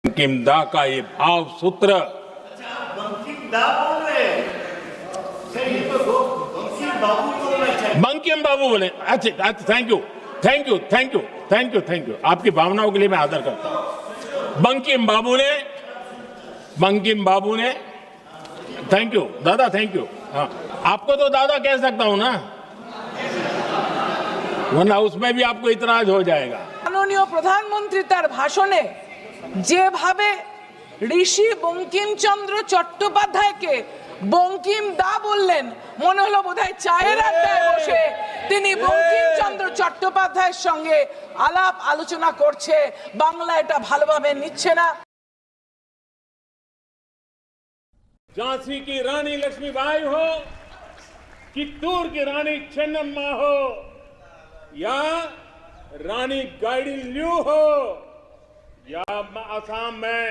बंकिम दा का ये भाव सूत्र बंकिम बाबू बोले। अच्छा, thank you thank you thank you thank you thank you, आपकी भावनाओं के लिए मैं आदर करता हूं। बंकिम बाबू ने थैंक यू दादा, थैंक यू। हाँ, आपको तो दादा कह सकता हूं ना, वरना उसमें भी आपको इतराज हो जाएगा। মাননীয় প্রধানমন্ত্রী তার ভাষণে যেভাবে ঋষি বঙ্কিমচন্দ্র চট্টোপাধ্যায়কে বঙ্কিম দা বললেন, মনে হলো বোধহয় চায়ের আড্ডায় বসে তিনি বঙ্কিমচন্দ্র চট্টোপাধ্যায়ের সঙ্গে আলাপ আলোচনা করছে। বাংলা এটা ভালোভাবে নিচ্ছে না। झांसी की रानी लक्ष्मीबाई हो, चित्तूर की रानी चेन्नम्मा हो, या रानी गाइडिंलियू हो, या असम में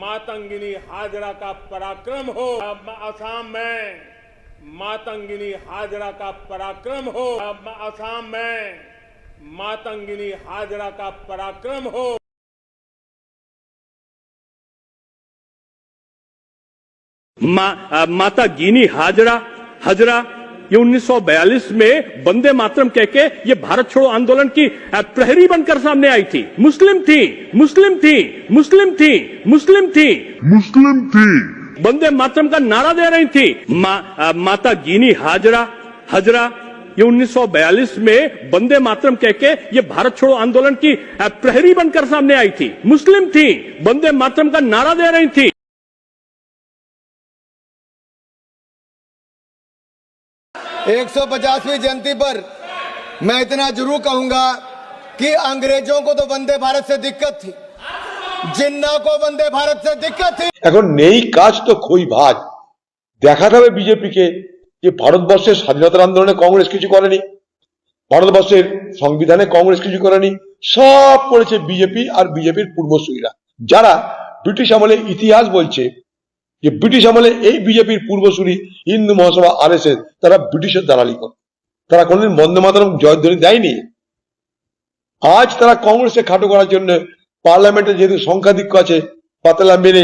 मातंगिनी हाजरा का पराक्रम हो, असम में मातंगिनी हाजरा का पराक्रम हो, असम में मातंगिनी हाजरा का पराक्रम हो। माता गिनी हाजरा ये 1942 में वंदे मातरम कह के ये भारत छोड़ो आंदोलन की प्रहरी बनकर सामने आई थी। मुस्लिम थी वंदे मातरम का नारा दे रही थी। माता गिनी हाजरा ये 1942 में वंदे मातरम कह के ये भारत छोड़ो आंदोलन की प्रहरी बनकर सामने आई थी। मुस्लिम थी, वंदे मातरम का नारा दे रही थी। 150वीं जयंती पर मैं इतना जरूर कहूंगा कि अंग्रेजों को तो वंदे भारत से दिक्कत थी, जिन्ना को वंदे भारत से दिक्कत थी। এখন নেই কাজ তো খই ভাজ। দেখাতে হবে বিজেপিকে যে ভারতবর্ষের স্বাধীনতার আন্দোলনে কংগ্রেস কিছু করেনি, ভারতবর্ষের সংবিধানে কংগ্রেস কিছু করেনি, সব করেছে বিজেপি আর বিজেপির পূর্বসূরীরা, যারা ব্রিটিশ আমলে ইতিহাস বলছে যে ব্রিটিশ আমলে এই বিজেপির পূর্বসূরী হিন্দু মহাসভা আরএসএস তারা ব্রিটিশের দালালি করে, তারা কোনদিন বন্দে মাতরম জয়ধ্বনি দেয়নি। আজ তারা কংগ্রেসকে খাটো করার জন্য পার্লামেন্টে যেহেতু সংখ্যাধিক্য আছে পাতলা মেরে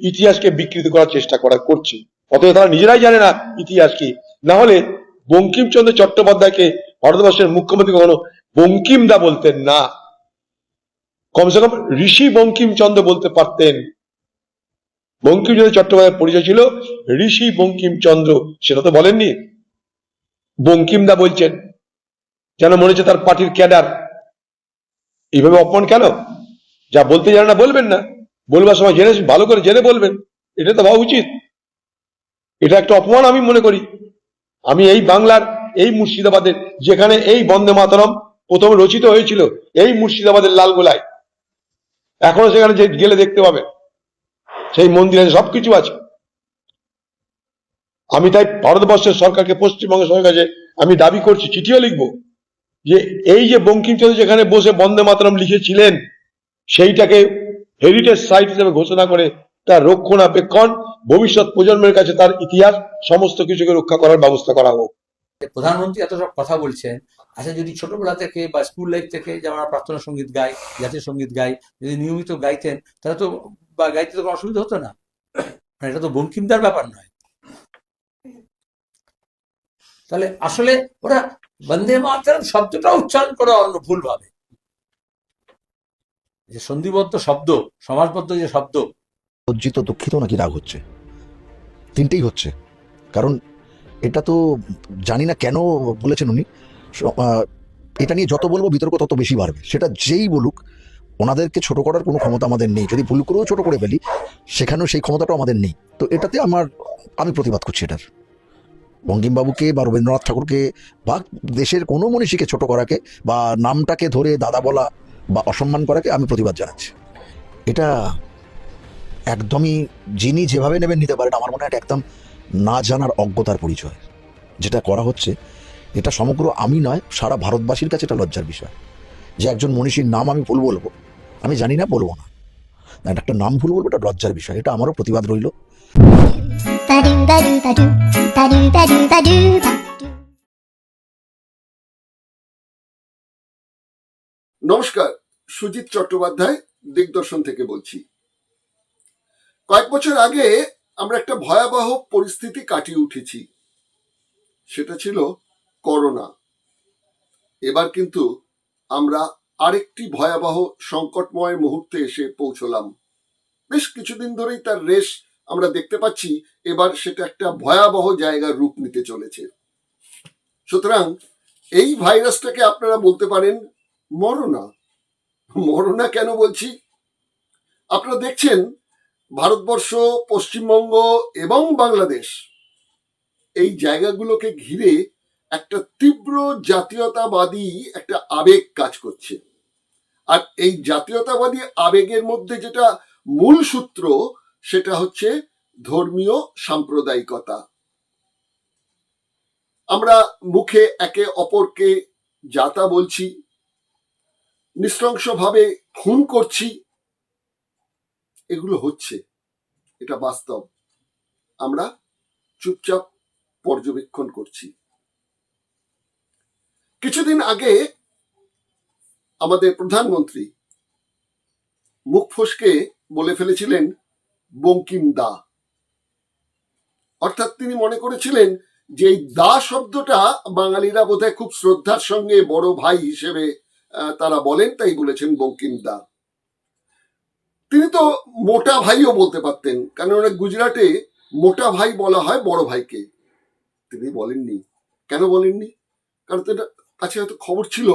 ইতিহাসকে বিকৃত করার চেষ্টা করছে। অতএব তারা নিজেরাই জানে না ইতিহাস কি। না হলে বঙ্কিমচন্দ্র চট্টোপাধ্যায়কে ভারতবর্ষের মুখ্যমন্ত্রী কখনো বঙ্কিম দা বলতেন না, কমসে কম ঋষি বঙ্কিমচন্দ্র বলতে পারতেন। বঙ্কিমচন্দ্র চট্টোপাধ্যায়ের পরিচয় ছিল ঋষি বঙ্কিমচন্দ্র, সেটা তো বলেননি, বঙ্কিম দা বলছেন, যেন মনে হচ্ছে তার পার্টির ক্যাডার। এইভাবে অপমান কেন? যা বলতে জানে না বলবেন না, বলবার সময় জেনে ভালো করে জেনে বলবেন, এটা তো ভাবা উচিত। এটা একটা অপমান আমি মনে করি। আমি এই বাংলার এই মুর্শিদাবাদের, যেখানে এই বন্দে মাতরম প্রথম রচিত হয়েছিল, এই মুর্শিদাবাদের লালগোলায়, এখনো সেখানে গেলে দেখতে পাবেন সেই মন্দিরে সবকিছু আছে। আমি তাই ভারতবর্ষের সরকারকে, পশ্চিমবঙ্গ সরকার কাছে আমি দাবি করছি, চিঠিও লিখবো, যে এই যে বঙ্কিমচন্দ্র যেখানে বসে বন্দে মাতরম লিখেছিলেন সেইটাকে হেরিটেজ সাইট হিসেবে ঘোষণা করে তার রক্ষণাবেক্ষণ, ভবিষ্যৎ প্রজন্মের কাছে তার ইতিহাস সমস্ত কিছুকে রক্ষা করার ব্যবস্থা করা হোক। প্রধানমন্ত্রী এত সব কথা বলছেন, আচ্ছা যদি ছোটবেলা থেকে বা স্কুল লাইফ থেকে যেমন আমরা প্রার্থনা সঙ্গীত গাই, জাতীয় সঙ্গীত গাই, যদি নিয়মিত গাইতেন তাহলে তো বা গাইতে তো কোনো অসুবিধা হতো না। মানে এটা তো বঙ্কিমদার ব্যাপার নয়। তাহলে আসলে ওরা বন্দে মাতরম শব্দটা উচ্চারণ করে অন্য ভুল ভাবে, যে সন্ধিবদ্ধ শব্দ, সমাজবদ্ধ যে শব্দ। লজ্জিত, দুঃখিত নাকি রাগ হচ্ছে, তিনটেই হচ্ছে। কারণ এটা তো জানি না কেন বলেছেন উনি। এটা নিয়ে যত বলবো বিতর্ক তত বেশি বাড়বে, সেটা যেই বলুক। ওনাদেরকে ছোট করার কোনো ক্ষমতা আমাদের নেই, যদি ভুল করেও ছোট করে ফেলি সেখানেও সেই ক্ষমতাটাও আমাদের নেই। তো এটাতে আমি প্রতিবাদ করছি এটার। বঙ্কিমবাবুকে বা রবীন্দ্রনাথ ঠাকুরকে বা দেশের কোনো মনীষীকে ছোট করাকে বা নামটাকে ধরে দাদা বলা বা অসম্মান করাকে আমি প্রতিবাদ জানাচ্ছি। এটা একদমই যিনি যেভাবে নেবেন নিতে পারেন, আমার মনে হয় এটা একদম না জানার অজ্ঞতার পরিচয়। যেটা করা হচ্ছে এটা সমগ্র আমি নয়, সারা ভারতবাসীর কাছে এটা লজ্জার বিষয় যে একজন মনীষীর নাম আমি ভুল বলবো, আমি জানি না, বলবো না, একটা নাম ভুল বলবো, এটা লজ্জার বিষয়। এটা আমারও প্রতিবাদ রইল। নমস্কার, সুজিত চট্টোপাধ্যায় দিগদর্শন থেকে বলছি। কয়েক বছর আগে আমরা একটা ভয়াবহ পরিস্থিতি কাটিয়ে উঠেছি, সেটা ছিল করোনা। এবার কিন্তু আমরা আরেকটি ভয়াবহ সংকটময় মুহূর্তে এসে পৌঁছলাম। বেশ কিছুদিন ধরেই তার রেশ আমরা দেখতে পাচ্ছি, এবার সেটা একটা ভয়াবহ জায়গার রূপ নিতে চলেছে। সুতরাং এই ভাইরাসটাকে আপনারা বলতে পারেন মরোনা। মরোনা কেন বলছি? আপনারা দেখছেন ভারতবর্ষ, পশ্চিমবঙ্গ এবং বাংলাদেশ, এই জায়গাগুলোকে ঘিরে একটা তীব্র জাতীয়তাবাদী একটা আবেগ কাজ করছে। আর এই জাতীয়তাবাদী আবেগের মধ্যে যেটা মূল সূত্র, সেটা হচ্ছে ধর্মীয় সাম্প্রদায়িকতা। আমরা মুখে একে অপরকে যাতা বলছি, নৃশংসভাবে খুন করছি, এগুলো হচ্ছে, এটা বাস্তব। আমরা চুপচাপ পর্যবেক্ষণ করছি। কিছুদিন আগে আমাদের প্রধানমন্ত্রী মুখ ফসকে বলে ফেলেছিলেন বঙ্কিম দা। অর্থাৎ তিনি মনে করেছিলেন যে এই দা শব্দটা বাঙালিরা বোধহয় খুব শ্রদ্ধার সঙ্গে বড় ভাই হিসেবে তারা বলেন, তাই বলেছেন বঙ্কিম দা। তিনি তো মোটা ভাইও বলতে পারতেন, কারণ গুজরাটে মোটা ভাই বলা হয় বড় ভাইকে। তিনি বলেননি। কেন বলেননি? কারণ তার কাছে হয়তো খবর ছিল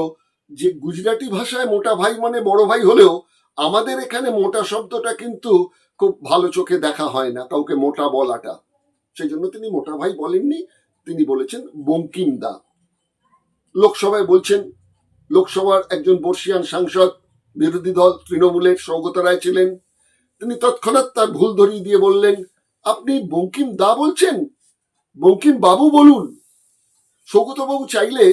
যে গুজরাটি ভাষায় মোটা ভাই মানে বড় ভাই হলেও আমাদের এখানে মোটা শব্দটা কিন্তু খুব ভালো চোখে দেখা হয় না, কাউকে মোটা বলাটা। সেই জন্য তিনি মোটা ভাই বলেননি, তিনি বলেছেন বঙ্কিম দা। লোকসভায় বলছেন, লোকসভার একজন বর্ষিয়ান সাংসদ, বিরোধী দল তৃণমূলের সৌগত রায় ছিলেন। তিনি তৎক্ষণাৎ তার ভুল ধরিয়ে দিয়ে বললেন, আপনি বঙ্কিম দা বলছেন, বঙ্কিম বাবু বলুন। সৌগত বাবু চাইলে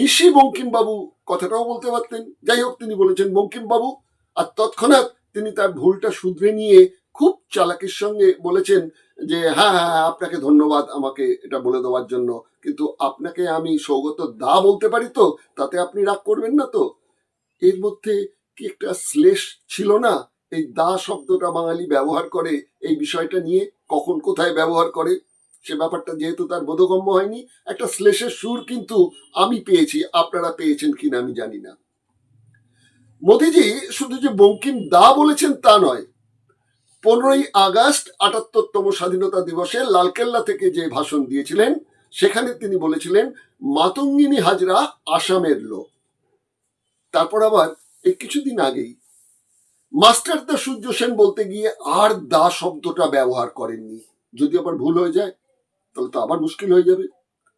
ঋষি বঙ্কিম বাবু কথাটাও বলতে পারতেন। যাই হোক, তিনি বলেছেন বঙ্কিম বাবু। আর তৎক্ষণাৎ তিনি তার ভুলটা শুধরে নিয়ে খুব চালাকির সঙ্গে বলেছেন যে হ্যাঁ হ্যাঁ, আপনাকে ধন্যবাদ আমাকে এটা বলে দেওয়ার জন্য, কিন্তু আপনাকে আমি সৌগত দা বলতে পারি তো, তাতে আপনি রাগ করবেন না তো? এর মধ্যে কি একটা শ্লেষ ছিল না? এই দা শব্দটা বাঙালি ব্যবহার করে এই বিষয়টা নিয়ে, কখন কোথায় ব্যবহার করে সে ব্যাপারটা যেহেতু তার বোধগম্য হয়নি, একটা শ্লেষের সুর কিন্তু আমি পেয়েছি, আপনারা পেয়েছেন কিনা আমি জানি না। মোদিজি শুধু যে বঙ্কিম দা বলেছেন তা নয়, 15ই আগস্ট 78তম স্বাধীনতা দিবসে লালকেল্লা থেকে যে ভাষণ দিয়েছিলেন, সেখানে তিনি বলেছিলেন মাতঙ্গিনী হাজরা আসামের লোক। তারপর আবার এই কিছুদিন আগেই মাস্টার দা সূর্য সেন বলতে গিয়ে আর দা শব্দটা ব্যবহার করেননি। যদি আবার ভুল হয়ে যায় তাহলে তো আবার মুশকিল হয়ে যাবে।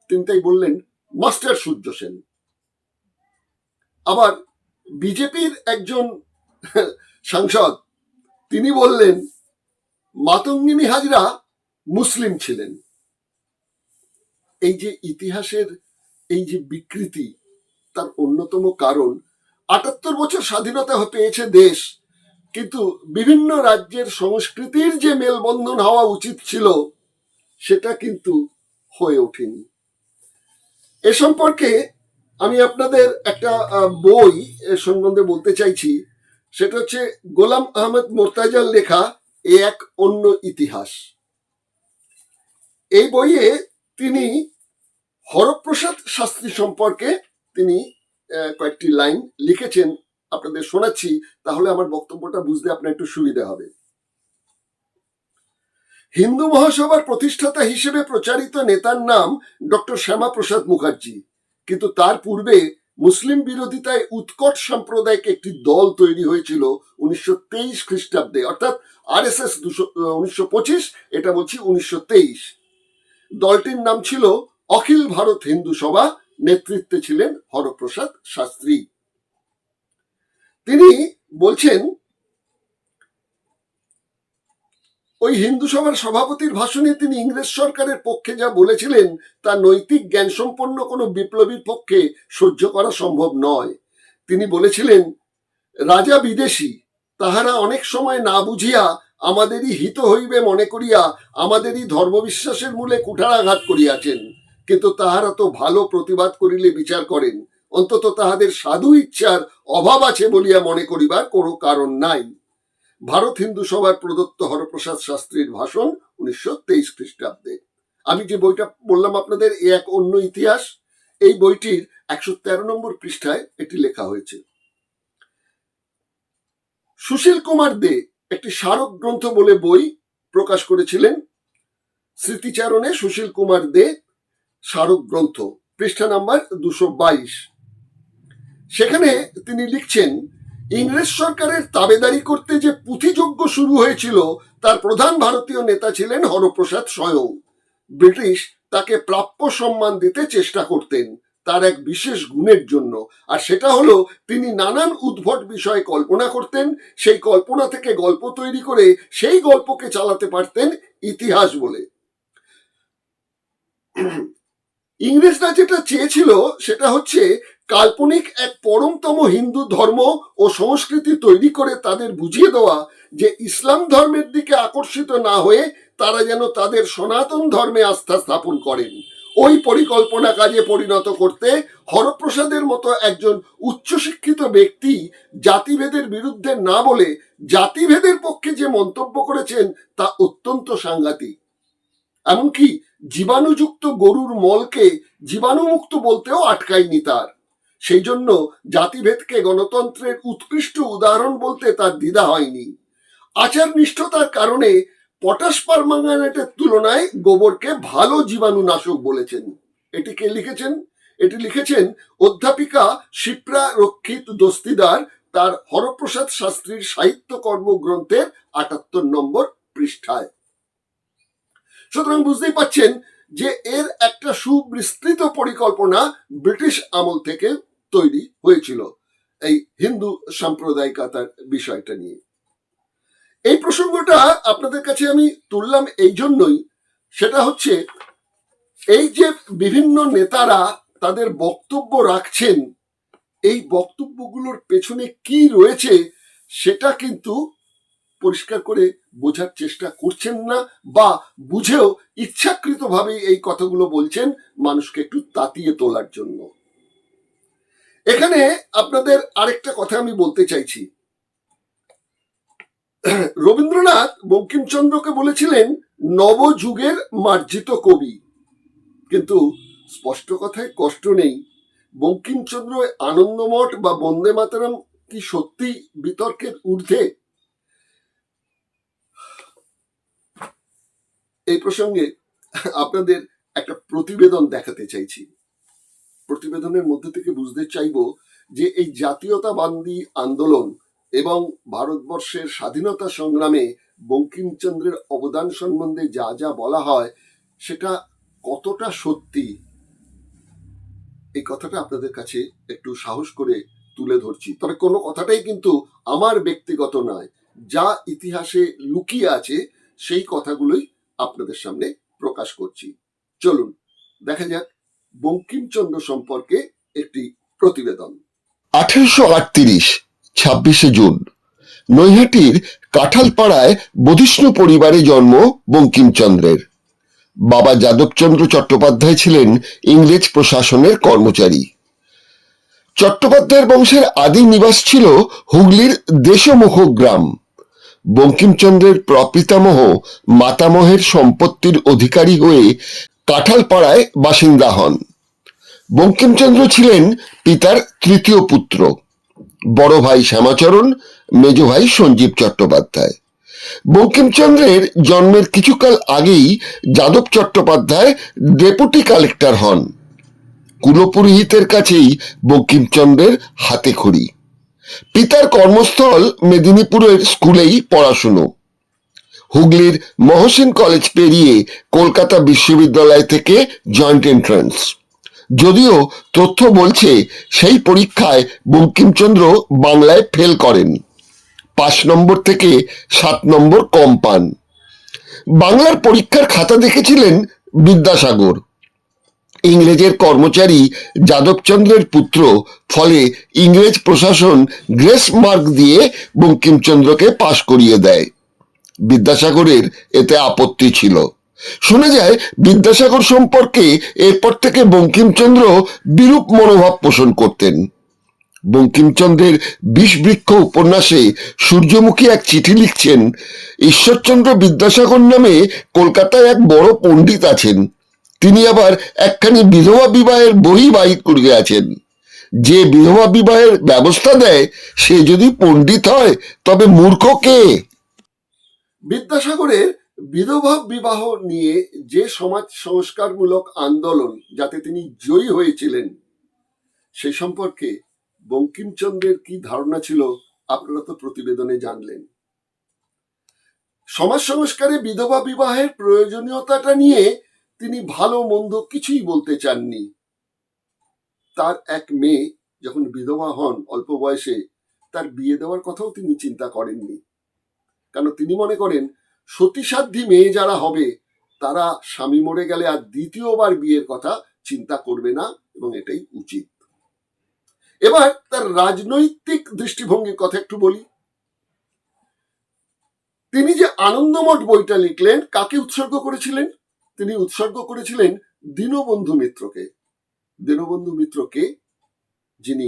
তিনি তাই বললেন মাস্টার সূর্য সেন। আবার বিজেপির একজন সাংসদ, তিনি বললেন মাতঙ্গিনী হাজরা মুসলিম ছিলেন। এই যে ইতিহাসের এই যে বিকৃতি, তার অন্যতম কারণ 78 বছর স্বাধীনতা পেয়েছে দেশ, কিন্তু বিভিন্ন রাজ্যের সংস্কৃতির যে মেলবন্ধন হওয়া উচিত ছিল সেটা কিন্তু হয়ে ওঠেনি। এ সম্পর্কে আমি আপনাদের একটা বই সম্বন্ধে বলতে চাইছি, সেটা হচ্ছে গোলাম আহমেদ মোর্তাজার লেখা এক অন্য ইতিহাস। এই বইয়ে তিনি হরপ্রসাদ শাস্ত্রী সম্পর্কে তিনি কয়েকটি লাইন লিখেছেন, আপনাদের শোনাচ্ছি, তাহলে আমার বক্তব্যটা বুঝতে আপনার একটু সুবিধা হবে। হিন্দু মহাসভার প্রতিষ্ঠাতা হিসেবে প্রচারিত নেতার নাম ডক্টর শ্যামাপ্রসাদ মুখার্জি, কিন্তু তার পূর্বে মুসলিম বিরোধিতায় উৎকট সাম্প্রদায়িক একটি দল তৈরি হয়েছিল 1923 খ্রিস্টাব্দে, অর্থাৎ RSS 1925, এটা বলছি 1923। দলটির নাম ছিল অখিল ভারত হিন্দু সভা, নেতৃত্বে ছিলেন হরপ্রসাদ শাস্ত্রী। তিনি বলছেন ওই হিন্দু সভার সভাপতির ভাষণে তিনি ইংরেজ সরকারের পক্ষে যা বলেছিলেন তা নৈতিক জ্ঞান সম্পন্ন কোনো বিপ্লবীর পক্ষে সহ্য করা সম্ভব নয়। তিনি বলেছিলেন, রাজা বিদেশী, তাহারা অনেক সময় না বুঝিয়া আমাদেরই হিত হইবে মনে করিয়া আমাদেরই ধর্মবিশ্বাসের মূলে কুঠারাঘাত করিয়াছেন, কিন্তু তাহারা তো ভালো প্রতিবাদ করিলে বিচার করেন, অন্তত তাহাদের সাধু ইচ্ছার অভাব আছে বলিয়া মনে করিবার কোনো কারণ নাই। ভারত হিন্দু সভার প্রদত্ত হরপ্রসাদ শাস্ত্রীর ভাষণ 1923 খ্রিস্টাব্দে। আমি যে বইটা বললাম আপনাদের, এ এক অন্য ইতিহাস, এই বইটির 113 নম্বর পৃষ্ঠায় এটি লেখা হয়েছে। সুশীল কুমার দে একটি স্মারক গ্রন্থ বলে বই প্রকাশ করেছিলেন। স্মৃতিচারণে সুশীল কুমার দে স্মারক গ্রন্থ, পৃষ্ঠা নাম্বার 222। সেখানে তিনি লিখছেন, ইংরেজ সরকারের তাবেদারি করতে যে পুঁথিযজ্ঞ শুরু হয়েছিল তার প্রধান ভারতীয় নেতা ছিলেন হরপ্রসাদ স্বয়ং। ব্রিটিশ তাকে প্রাপ্য সম্মান দিতে চেষ্টা করতেন তার এক বিশেষ গুণের জন্য, আর সেটা হলো তিনি নানান উদ্ভট বিষয়ে কল্পনা করতেন, সেই কল্পনা থেকে গল্প তৈরি করে সেই গল্পকে চালাতে পারতেন ইতিহাস বলে। ইংরেজরা যেটা চেয়েছিল সেটা হচ্ছে কাল্পনিক এক পরমতম হিন্দু ধর্ম ও সংস্কৃতি তৈরি করে তাদের বুঝিয়ে দেওয়া যে ইসলাম ধর্মের দিকে আকর্ষিত না হয়ে তারা যেন তাদের সনাতন ধর্মে আস্থা স্থাপন করেন। ওই পরিকল্পনা কাজে পরিণত করতে হরপ্রসাদের মতো একজন উচ্চশিক্ষিত ব্যক্তি জাতিভেদের বিরুদ্ধে না বলে জাতিভেদের পক্ষে যে মন্তব্য করেছেন তা অত্যন্ত সাংঘাতিক। এমনকি জীবাণুযুক্ত গরুর মলকে জীবাণুমুক্ত বলতেও আটকায়নি তার। সেই জন্য জাতিভেদকে গণতন্ত্রের উৎকৃষ্ট উদাহরণ বলতে তার দ্বিধা হয়নি। আচার নিষ্ঠতার কারণে পটাশ পারম্যাঙ্গানেটের তুলনায় গোবরকে ভালো জীবাণুনাশক বলেছেন। এটি কে লিখেছেন? এটি লিখেছেন অধ্যাপিকা শিপ্রা রক্ষিত দস্তিদার তার হরপ্রসাদ শাস্ত্রীর সাহিত্য কর্মগ্রন্থের 78 নম্বর পৃষ্ঠায়। সুতরাং বুঝতেই পাচ্ছেন যে এর একটা সুবিস্তৃত পরিকল্পনা ব্রিটিশ আমল থেকে তৈরি হয়েছিল এই হিন্দু সাম্প্রদায়িকতার বিষয়টা নিয়ে। এই প্রসঙ্গটা আপনাদের কাছে আমি তুললাম এই জন্যই, সেটা হচ্ছে এই যে বিভিন্ন নেতারা তাদের বক্তব্য রাখছেন, এই বক্তব্যগুলোর পেছনে কি রয়েছে সেটা কিন্তু পরিষ্কার করে বোঝার চেষ্টা করছেন না, বা বুঝেও ইচ্ছাকৃতভাবে এই কথাগুলো বলছেন মানুষকে একটু তাতিয়ে তোলার জন্য। এখানে আপনাদের আরেকটা কথা আমি বলতে চাইছি। রবীন্দ্রনাথ বঙ্কিমচন্দ্রকে বলেছিলেন নবযুগের মার্জিত কবি, কিন্তু স্পষ্ট কথায় কষ্ট নেই, বঙ্কিমচন্দ্র আনন্দমঠ বা বন্দে মাতরম কি সত্যি বিতর্কের ঊর্ধ্বে? এই প্রসঙ্গে আপনাদের একটা প্রতিবেদন দেখাতে চাইছি। প্রতিবেদনের মধ্যে থেকে বুঝতে চাইব যে এই জাতীয়তাবাদী আন্দোলন এবং ভারতবর্ষের স্বাধীনতা সংগ্রামে বঙ্কিমচন্দ্রের অবদান সম্বন্ধে যা যা বলা হয় সেটা কতটা সত্যি, এই কথাটা আপনাদের কাছে একটু সাহস করে তুলে ধরছি। তবে কোনো কথাটাই কিন্তু আমার ব্যক্তিগত নয়, যা ইতিহাসে লুকিয়ে আছে সেই কথাগুলোই আপনাদের সামনে প্রকাশ করছি। চলুন দেখা যাক বঙ্কিমচন্দ্র সম্পর্কে একটি প্রতিবেদন। 1838 26শে জুন নৈহাটির কাঁঠালপাড়ায় বধিষ্ণু পরিবারে জন্ম বঙ্কিমচন্দ্রের। বাবা যাদবচন্দ্র চট্টোপাধ্যায় ছিলেন ইংরেজ প্রশাসনের কর্মচারী। চট্টোপাধ্যায়ের বংশের আদি নিবাস ছিল হুগলির দেশমুখ গ্রাম। বঙ্কিমচন্দ্রের প্রপিতামহ মাতামহের সম্পত্তির অধিকারী হয়ে কাঁঠালপাড়ায় বাসিন্দা হন। বঙ্কিমচন্দ্র ছিলেন পিতার তৃতীয় পুত্র। বড় ভাই শ্যামাচরণ, মেজ ভাই সঞ্জীব চট্টোপাধ্যায়। বঙ্কিমচন্দ্রের জন্মের কিছুকাল আগেই যাদব চট্টোপাধ্যায় ডেপুটি কালেক্টর হন। কুলপুরোহিতের কাছেই বঙ্কিমচন্দ্রের হাতেখড়ি। পিতার কর্মস্থল মেদিনীপুরের স্কুলেই পড়াশুনো। হুগলির মহসিন কলেজ পেরিয়ে কলকাতা বিশ্ববিদ্যালয় থেকে জয়েন্ট এন্ট্রান্স। যদিও তথ্য বলছে সেই পরীক্ষায় বঙ্কিমচন্দ্র বাংলায় ফেল করেন, 5 নম্বর থেকে 7 নম্বর কম পান। বাংলার পরীক্ষার খাতা দেখেছিলেন বিদ্যাসাগর। ইংরেজের কর্মচারী যাদবচন্দ্রের পুত্র, ফলে ইংরেজ প্রশাসন গ্রেস মার্ক দিয়ে বঙ্কিমচন্দ্রকে পাশ করিয়ে দেয়। বিদ্যাসাগরের এতে আপত্তি ছিল। শোনা যায় বিদ্যাসাগর সম্পর্কে এরপর থেকে বঙ্কিমচন্দ্র বিরূপ মনোভাব পোষণ করতেন। বঙ্কিমচন্দ্রের বিষবৃক্ষ উপন্যাসে সূর্যমুখী এক চিঠি লিখছেন, ঈশ্বরচন্দ্র বিদ্যাসাগর নামে কলকাতায় এক বড় পণ্ডিত আছেন, তিনি আবার একখানি বিধবা বিবাহের বই বাহির করে আছেন। যে বিধবা বিবাহের ব্যবস্থা দেয় সে যদি পণ্ডিত হয় তবে মূর্খ কে? বিদ্যাসাগরের বিধবা বিবাহ নিয়ে যে সমাজ সংস্কারমূলক আন্দোলন যাতে তিনি জয়ী হয়েছিলেন সে সম্পর্কে বঙ্কিমচন্দ্রের কি ধারণা ছিল আপনারা তো প্রতিবেদনে জানলেন। সমাজ সংস্কারে বিধবা বিবাহের প্রয়োজনীয়তাটা নিয়ে তিনি ভালো মন্দ কিছুই বলতে চাননি। তার এক মেয়ে যখন বিধবা হন অল্প বয়সে, তার বিয়ে দেওয়ার কথাও তিনি চিন্তা করেননি, কারণ তিনি মনে করেন সতীসাধ্যী মেয়ে যারা হবে তারা স্বামী মরে গেলে আর দ্বিতীয়বার বিয়ের কথা চিন্তা করবে না এবং এটাই উচিত। এবার তার রাজনৈতিক দৃষ্টিভঙ্গির কথা একটু বলি। তিনি যে আনন্দমঠ বইটা লিখলেন কাকে উৎসর্গ করেছিলেন? তিনি উৎসর্গ করেছিলেন দীনবন্ধু মিত্রকে। দীনবন্ধু মিত্রকে যিনি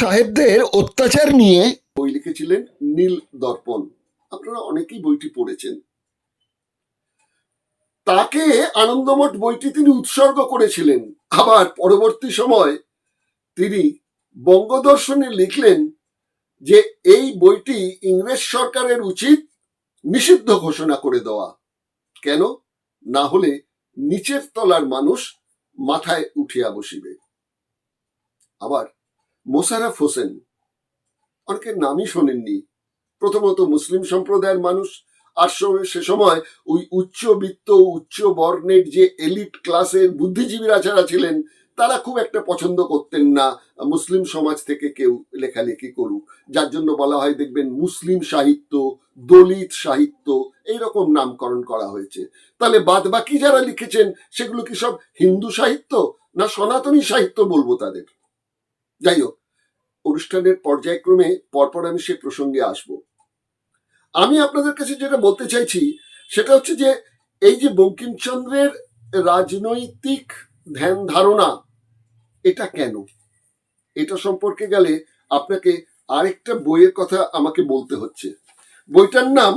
সাহেবদের অত্যাচার নিয়ে বই লিখেছিলেন নীল দর্পণ, আপনারা অনেকেই বইটি পড়েছেন। তাকে আনন্দমঠ বইটি তিনি উৎসর্গ করেছিলেন। আবার পরবর্তী সময় তিনি বঙ্গদর্শনে লিখলেন যে এই বইটি ইংরেজ সরকারের উচিত নিষিদ্ধ ঘোষণা করে দেওয়া, কেন না হলে নিচের তলার মানুষ মাথায় উঠিয়া বসিবে। আবার মোশাররফ হোসেন, অনেকের নামই শোনেননি, প্রথমত মুসলিম সম্প্রদায়ের মানুষ, আর সে সময় ওই উচ্চবিত্ত উচ্চ বর্ণের যে এলিট ক্লাসের বুদ্ধিজীবীরা যারা ছিলেন তারা খুব একটা পছন্দ করতেন না মুসলিম সমাজ থেকে কেউ লেখালেখি করুক, যার জন্য বলা হয় দেখবেন মুসলিম সাহিত্য, দলিত সাহিত্য এইরকম নামকরণ করা হয়েছে। তাহলে বাদ বাকি যারা লিখেছেন সেগুলো কি সব হিন্দু সাহিত্য না সনাতনী সাহিত্য বলবো তাদের? যাই হোক, অনুষ্ঠানের পর্যায়ক্রমে পরপর আমি সে প্রসঙ্গে আসব। আমি আপনাদের কাছে যেটা বলতে চাইছি সেটা হচ্ছে যে এই যে বঙ্কিমচন্দ্রের রাজনৈতিক ধ্যান ধারণা এটা কেন, এটা সম্পর্কে গেলে আপনাকে আরেকটা বইয়ের কথা আমাকে বলতে হচ্ছে। বইটার নাম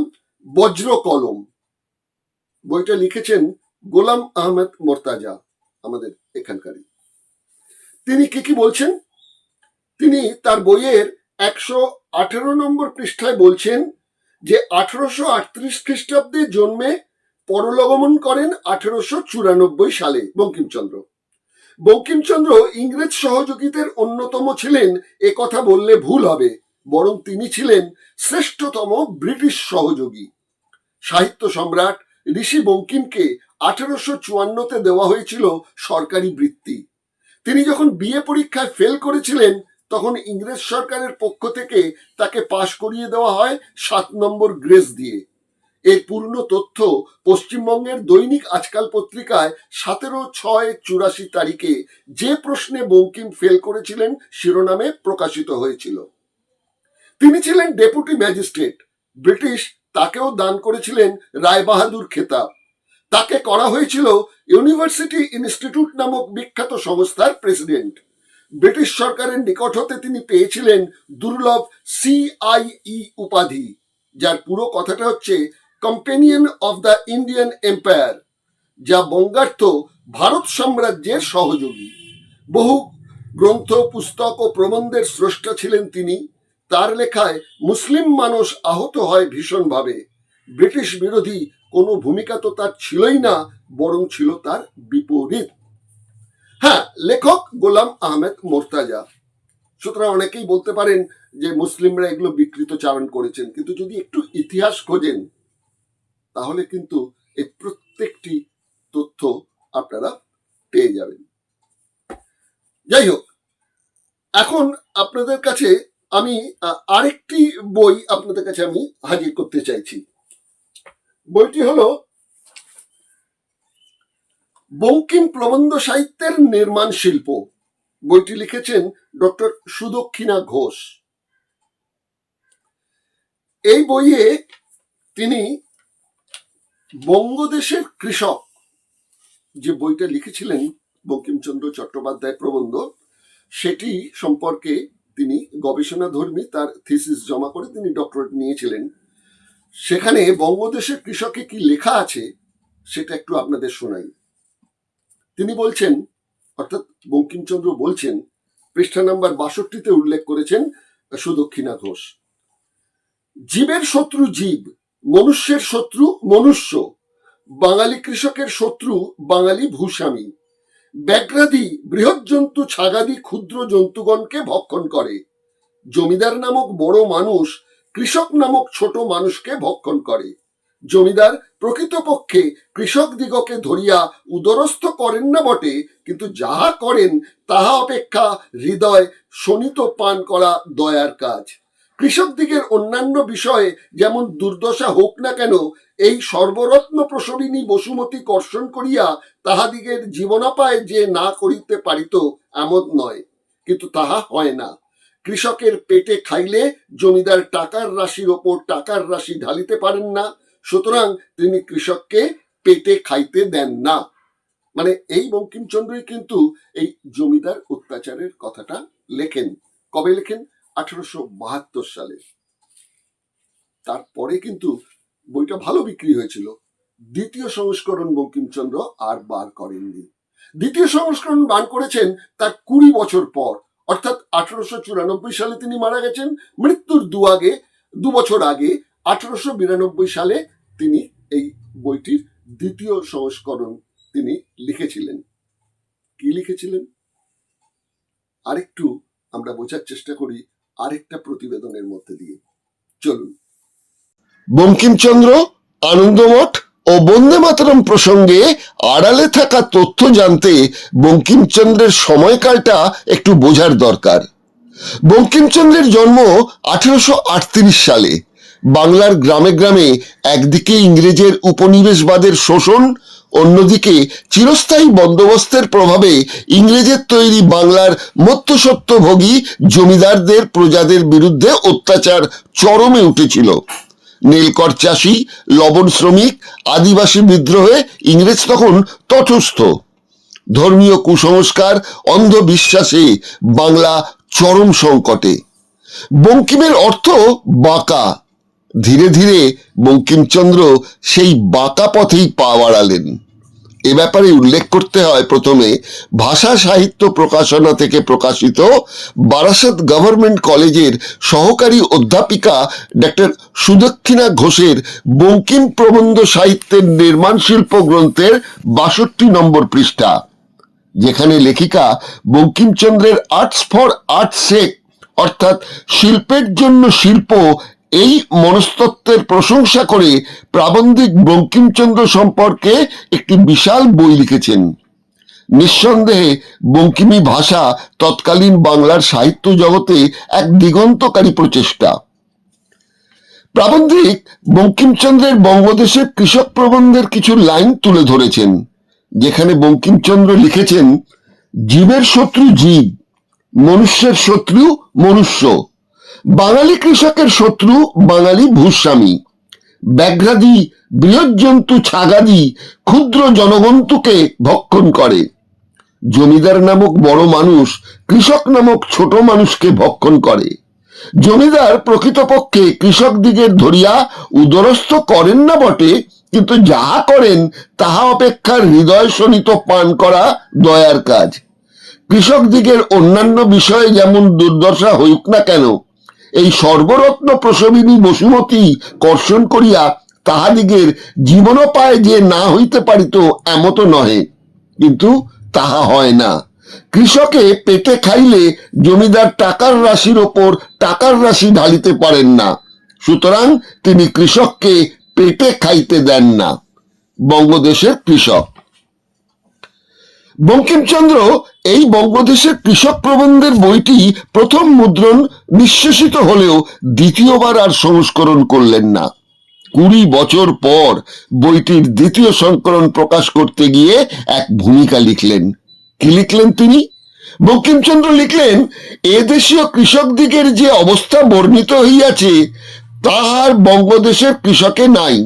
বজ্র কলম। বইটা লিখেছেন গোলাম আহমেদ মোর্তাজা, আমাদের এখানকারই। তিনি কি বলছেন? তিনি তার বইয়ের 118 নম্বর পৃষ্ঠায় বলছেন যে 1838 খ্রিস্টাব্দে জন্মে পরলোকগমন করেন 1894 সালে বঙ্কিমচন্দ্র। বঙ্কিমচন্দ্র ইংরেজ সহযোগীদের অন্যতম ছিলেন এ কথা বললে ভুল হবে, বরং তিনি ছিলেন শ্রেষ্ঠতম ব্রিটিশ সহযোগী। সাহিত্য সম্রাট ঋষি বঙ্কিমকে 1854তে দেওয়া হয়েছিল সরকারি বৃত্তি। তিনি যখন বিএ পরীক্ষায় ফেল করেছিলেন তখন ইংরেজ সরকারের পক্ষ থেকে তাকে পাশ করিয়ে দেওয়া হয় 7 নম্বর গ্রেস দিয়ে। এর পূর্ণ তথ্য পশ্চিমবঙ্গের দৈনিক আজকাল পত্রিকায় 17/6/84 তারিখে যে প্রশ্নে বঙ্কিম ফেল করেছিলেন শিরোনামে প্রকাশিত হয়েছিল। তিনি ছিলেন ডেপুটি ম্যাজিস্ট্রেট, ব্রিটিশ তাকেও দান করেছিলেন রায়বাহাদুর খেতাব। তাকে করা হয়েছিল ইউনিভার্সিটি ইনস্টিটিউট নামক বিখ্যাত সংস্থার প্রেসিডেন্ট। ব্রিটিশ সরকারের নিকট হতে তিনি পেয়েছিলেন দুর্লভ CIE উপাধি, যার পুরো কথাটা হচ্ছে companion of the Indian empire, যা বঙ্গার্থ ভারত সাম্রাজ্যের সহযোগী। বহু গ্রন্থ, পুস্তক ও প্রবন্ধের স্রষ্টা ছিলেন তিনি। তার লেখায় মুসলিম মানুষ আহত হয় ভীষণভাবে। ব্রিটিশ বিরোধী কোনো ভূমিকা তো তার ছিলই না, বরং ছিল তার বিপরীত। হ্যাঁ, লেখক গোলাম আহমেদ মোর্তাজা। সুতরাং অনেকেই বলতে পারেন যে মুসলিমরা এগুলো বিকৃত চারণ করেছেন, কিন্তু যদি একটু ইতিহাস খোঁজেন তাহলে কিন্তু এই প্রত্যেকটি তথ্য আপনারা পেয়ে যাবেন। যাই হোক, এখন আপনাদের কাছে আমি আরেকটি বই আপনাদের কাছে আমি হাজির করতে চাইছি। বইটি হলো বঙ্কিম প্রবন্ধ সাহিত্যের নির্মাণ শিল্প। বইটি লিখেছেন ডক্টর সুদক্ষিণা ঘোষ। এই বইয়ে তিনি বঙ্গদেশের কৃষক যে বইটা লিখেছিলেন বঙ্কিমচন্দ্র চট্টোপাধ্যায় প্রবন্ধ, সেটি সম্পর্কে তিনি গবেষণাধর্মী তার থিসিস জমা করে তিনি ডক্টরেট নিয়েছিলেন। সেখানে বঙ্গদেশের কৃষকে কি লেখা আছে সেটা একটু আপনাদের শোনাই। তিনি বলছেন, অর্থাৎ বঙ্কিমচন্দ্র বলছেন, পৃষ্ঠা নাম্বার 62-তে উল্লেখ করেছেন সুদক্ষিণা ঘোষ, জীবের শত্রু জীব, মনুষ্যের শত্রু মনুষ্য, বাঙালি কৃষকের শত্রু বাঙালি ভূস্বামী, ব্যাঘ্রাদি বৃহৎ জন্তু ছাগাদি ক্ষুদ্র জন্তুগণকে ভক্ষণ করে, জমিদার নামক বড় মানুষ কৃষক নামক ছোট মানুষকে ভক্ষণ করে। জমিদার প্রকৃতপক্ষে কৃষক দিগকে ধরিয়া উদরস্থ করেন না বটে, কিন্তু যাহা করেন তাহা অপেক্ষা হৃদয় শোণিত পান করা দয়ার কাজ। কৃষক দিগের অন্যান্য বিষয়ে যেমন দুর্দশা হোক না কেন, এই সর্বরত্ন প্রসবিনী বসুমতী কর্ষণ করিয়া তাহাদিগের জীবনাপায় যে না করিতে পারিত এমন নয়, কিন্তু তাহা হয় না। কৃষকের পেটে খাইলে জমিদার টাকার রাশির ওপর টাকার রাশি ঢালিতে পারেন না, সুতরাং তিনি কৃষককে পেটে খাইতে দেন না। মানে এই বঙ্কিমচন্দ্রই কিন্তু এই জমিদার অত্যাচারের কথাটা লেখেন। কবে লেখেন? 1872 সালে। তারপরে কিন্তু বইটা ভালো বিক্রি হয়েছিল। দ্বিতীয় সংস্করণ বঙ্কিমচন্দ্র আর বার করেননি। দ্বিতীয় সংস্করণ বার করেছেন তার 20 বছর পর, অর্থাৎ 1894 সালে তিনি মারা গেছেন। মৃত্যুর দু বছর আগে 1892 সালে তিনি এই বইটির দ্বিতীয় সংস্করণ তিনি লিখেছিলেন। কি লিখেছিলেন আরেকটু আমরা বোঝার চেষ্টা করি আরেকটা প্রতিবেদনের মধ্যে দিয়ে। চলুন। বঙ্কিমচন্দ্র আনন্দমঠ ও বন্দে মাতরম প্রসঙ্গে আড়ালে থাকা তথ্য জানতে বঙ্কিমচন্দ্রের সময়কালটা একটু বোঝার দরকার। বঙ্কিমচন্দ্রের জন্ম 1838 সালে। বাংলার গ্রামে গ্রামে একদিকে ইংরেজের উপনিবেশবাদের শোষণ, অন্যদিকে চিরস্থায়ী বন্দোবস্তের প্রভাবে ইংরেজের তৈরি বাংলার মধ্যস্বত্বভোগী জমিদারদের প্রজাদের বিরুদ্ধে অত্যাচার চরমে উঠেছিল। নীলকর চাষি, লবণ শ্রমিক, আদিবাসী বিদ্রোহে ইংরেজ তখন তটস্থ। ধর্মীয় কুসংস্কার, অন্ধবিশ্বাসে বাংলা চরম সংকটে। বঙ্কিমের অর্থ বাঁকা। ধীরে ধীরে বঙ্কিমচন্দ্র সেই বাঁকা পথেই পা বাড়ালেন। এ ব্যাপারে উল্লেখ করতে হয় প্রথমে ভাষা সাহিত্য প্রকাশনা থেকে প্রকাশিত বারাসত গভর্নমেন্ট কলেজের সহকারী অধ্যাপিকা ডক্টর সুদক্ষিণা ঘোষের বঙ্কিম প্রবন্ধ সাহিত্যের নির্মাণ শিল্প গ্রন্থের 62 নম্বর পৃষ্ঠা, যেখানে লেখিকা বঙ্কিমচন্দ্রের আর্টস ফর আর্টস সেক, অর্থাৎ শিল্পের জন্য শিল্প, এই মনস্তত্ত্বের প্রশংসা করে প্রাবন্ধিক বঙ্কিমচন্দ্র সম্পর্কে একটি বিশাল বই লিখেছেন। নিঃসন্দেহে বঙ্কিমী ভাষা তৎকালীন বাংলার সাহিত্য জগতে এক দিগন্তকারী প্রচেষ্টা। প্রাবন্ধিক বঙ্কিমচন্দ্রের বঙ্গদেশের কৃষক প্রবন্ধের কিছু লাইন তুলে ধরেছেন, যেখানে বঙ্কিমচন্দ্র লিখেছেন, জীবের শত্রু জীব, মনুষ্যের শত্রু মনুষ্য, বাঙালি কৃষকের শত্রু বাঙালি ভূস্বামী, ব্যাঘ্রাদি বৃহৎ জন্তু ছাগাদি ক্ষুদ্র জনগন্তুকে ভক্ষণ করে, জমিদার নামক বড় মানুষ কৃষক নামক ছোট মানুষকে ভক্ষণ করে। জমিদার প্রকৃতপক্ষে কৃষক দিগের ধরিয়া উদরস্থ করেন না বটে, কিন্তু যাহা করেন তাহা অপেক্ষা হৃদয় শোণিত পান করা দয়ার কাজ। কৃষক দিগের অন্যান্য বিষয়ে যেমন দুর্দশা হইক না কেন, এই সর্বরত্ন প্রসবিনী বসুমতী কর্ষণ করিয়া তাহাদিগের জীবনোপায় যে না হইতে পারিত এমত নহে, কিন্তু তাহা হয় না। কৃষকে পেটে খাইলে জমিদার টাকার রাশির ওপর টাকার রাশি ঢালিতে পারেন না, সুতরাং তিনি কৃষককে পেটে খাইতে দেন না। বঙ্গদেশের কৃষক। বঙ্কিমচন্দ্র এই বঙ্গদেশের কৃষক প্রবন্ধের বইটি প্রথম মুদ্রণ নিঃশেষিত হলেও দ্বিতীয়বার আর সংস্করণ করলেন না। 20 বছর পর বইটির দ্বিতীয় সংস্করণ প্রকাশ করতে গিয়ে এক ভূমিকা লিখলেন। কি লিখলেন তিনি? বঙ্কিমচন্দ্র লিখলেন, এদেশীয় কৃষক দিগের যে অবস্থা বর্ণিত হইয়াছে তাহার বঙ্গদেশের কৃষকে নাই।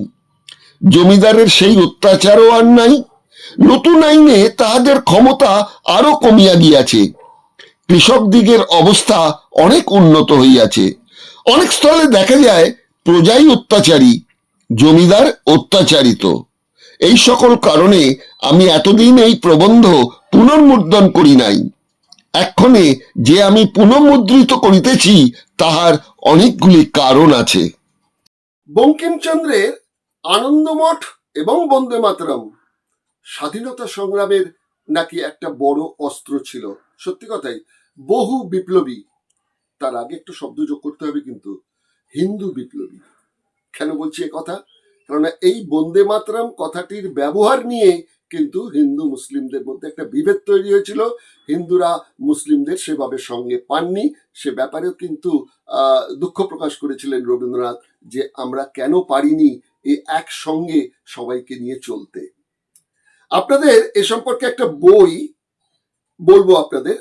জমিদারের সেই অত্যাচারও আর নাই। নতুন আইনে তাহাদের ক্ষমতা আরো কমিয়া গিয়াছে। কৃষক দিগের অবস্থা অনেক উন্নত হইয়াছে। অনেক স্থলে দেখা যায় প্রজাই অত্যাচারী, জমিদার অত্যাচারিত। এই সকল কারণে আমি এতদিন এই প্রবন্ধ পুনর্মুদ্রণ করি নাই। এক্ষণে যে আমি পুনর্মুদ্রিত করিতেছি তাহার অনেকগুলি কারণ আছে। বঙ্কিমচন্দ্রের আনন্দমঠ এবং বন্দে মাতরম স্বাধীনতা সংগ্রামের নাকি একটা বড় অস্ত্র ছিল। সত্যি কথাই, বহু বিপ্লবী, তার আগে একটু শব্দ যোগ করতে হবে কিন্তু, হিন্দু বিপ্লবী। কেন বলছি এ কথা? কেননা এই বন্দে মাতরম কথাটির ব্যবহার নিয়ে কিন্তু হিন্দু মুসলিমদের মধ্যে একটা বিভেদ তৈরি হয়েছিল। হিন্দুরা মুসলিমদের সেভাবে সঙ্গে পাননি। সে ব্যাপারেও কিন্তু দুঃখ প্রকাশ করেছিলেন রবীন্দ্রনাথ, যে আমরা কেন পারিনি এই একসঙ্গে সবাইকে নিয়ে চলতে। আপনাদের এ সম্পর্কে একটা বই বলবো আপনাদের,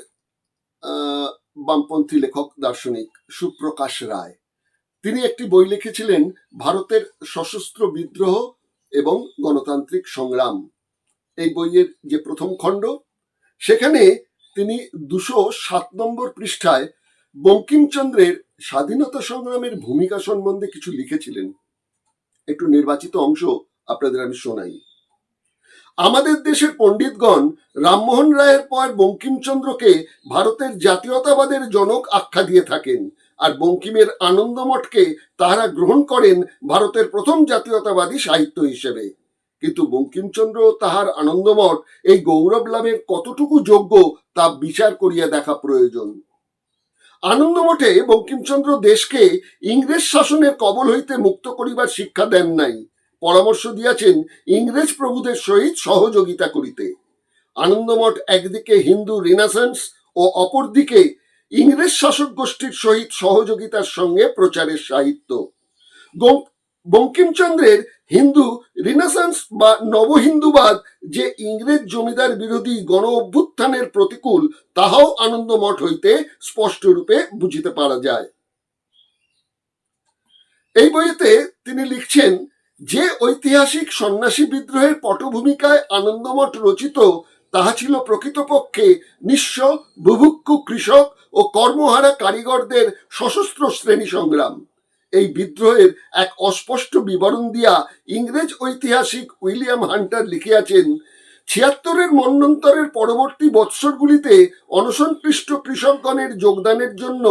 বামপন্থী লেখক দার্শনিক সুপ্রকাশ রায়, তিনি একটি বই লিখেছিলেন ভারতের সশস্ত্র বিদ্রোহ এবং গণতান্ত্রিক সংগ্রাম। এই বইয়ের যে প্রথম খণ্ড, সেখানে তিনি 207 নম্বর পৃষ্ঠায় বঙ্কিমচন্দ্রের স্বাধীনতা সংগ্রামের ভূমিকা সম্বন্ধে কিছু লিখেছিলেন। একটু নির্বাচিত অংশ আপনাদের আমি শোনাই। আমাদের দেশের পণ্ডিতগণ রামমোহন রায়ের পর বঙ্কিমচন্দ্রকে ভারতের জাতীয়তাবাদের জনক আখ্যা দিয়ে থাকেন, আর বঙ্কিমের আনন্দমঠকে তাহারা গ্রহণ করেন ভারতের প্রথম জাতীয়তাবাদী সাহিত্য হিসেবে। কিন্তু বঙ্কিমচন্দ্র তাহার আনন্দমঠ এই গৌরব লাভের কতটুকু যোগ্য তা বিচার করিয়া দেখা প্রয়োজন। আনন্দমঠে বঙ্কিমচন্দ্র দেশকে ইংরেজ শাসনের কবল হইতে মুক্ত করিবার শিক্ষা দেন নাই, পরামর্শ দিয়াছেন ইংরেজ প্রভুদের সহিত সহযোগিতা করিতে। আনন্দমঠ একদিকে হিন্দু রিনাসেন্স ও অপরদিকে ইংরেজ শাসক গোষ্ঠীর সহিত সহযোগিতার সঙ্গে প্রচারের সাহিত্য। বঙ্কিমচন্দ্রের হিন্দু রিনেসান্স বা নবহিন্দুবাদ যে ইংরেজ জমিদার বিরোধী গণ অভ্যুত্থানের প্রতিকূল, তাহাও আনন্দমঠ হইতে স্পষ্টরূপে বুঝিতে পারা যায়। এই বইতে তিনি লিখছেন, যে ঐতিহাসিক সন্ন্যাসী বিদ্রোহের পটভূমিকায় আনন্দমঠ রচিত, তাহা ছিল প্রকৃতপক্ষে নিঃস্ব বুভুক্ষু কৃষক ও কর্মহারা কারিগরদের সশস্ত্র শ্রেণী সংগ্রাম। এই বিদ্রোহের এক অস্পষ্ট বিবরণ দিয়া ইংরেজ ঐতিহাসিক উইলিয়াম হান্টার লিখিয়াছেন, ৭৬ মন্বন্তরের পরবর্তী বৎসরগুলিতে অনশনক্লিষ্ট কৃষকগণের যোগদানের জন্য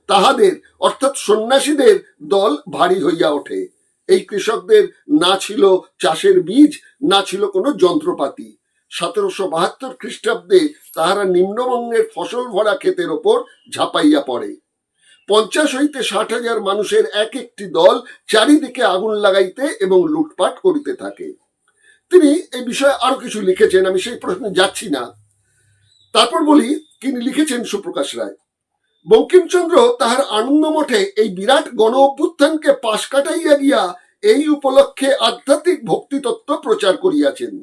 তাহাদের অর্থাৎ সন্ন্যাসীদের দল ভারী হইয়া ওঠে। এই কৃষকদের না ছিল চাষের বীজ, না ছিল কোনো যন্ত্রপাতি। ১৭৭২ খ্রিস্টাব্দে তাহারা নিম্নবঙ্গের ফসল ভরা ক্ষেতের ওপর ঝাঁপাইয়া পড়ে। ৫০ হইতে ৬০,০০০ মানুষের এক একটি দল চারিদিকে আগুন লাগাইতে এবং লুটপাট করিতে থাকে। তিনি এই বিষয়ে আরো কিছু লিখেছেন, আমি সেই প্রশ্নে যাচ্ছি না। তারপর বলি, তিনি লিখেছেন সুপ্রকাশ রায়, বঙ্কিমচন্দ্র তাহার আনন্দমঠে এই বিরাট গণ অভ্যুত্থানকে পাশ কাটাইয়া গিয়া এই উপলক্ষে আধ্যাত্মিক ভক্তিতত্ত্ব প্রচার করিয়াছেন।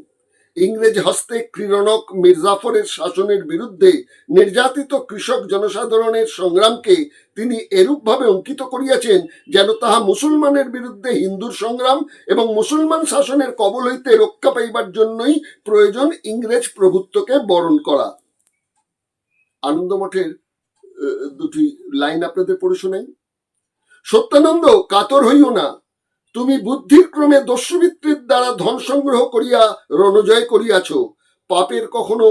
ইংরেজ হস্তে ক্রীড়নক মির্জাফরের শাসনের বিরুদ্ধে নির্যাতিত কৃষক জনসাধারণের সংগ্রামকে তিনি এরূপভাবে অঙ্কিত করিয়াছেন যেন তাহা মুসলমানের বিরুদ্ধে হিন্দুর সংগ্রাম এবং মুসলমান শাসনের কবল হইতে রক্ষা পাইবার জন্যই প্রয়োজন ইংরেজ প্রভুত্বকে বরণ করা। আনন্দমঠের দুটি লাইন আপনাদের পড়ে শোনাই। সত্যানন্দ, কাতর হইও না, তুমি বুদ্ধির ক্রমে দস্যুবৃত্তির দ্বারা ধন সংগ্রহ করিয়া রণজয় করিয়াছ। পাপের কখনো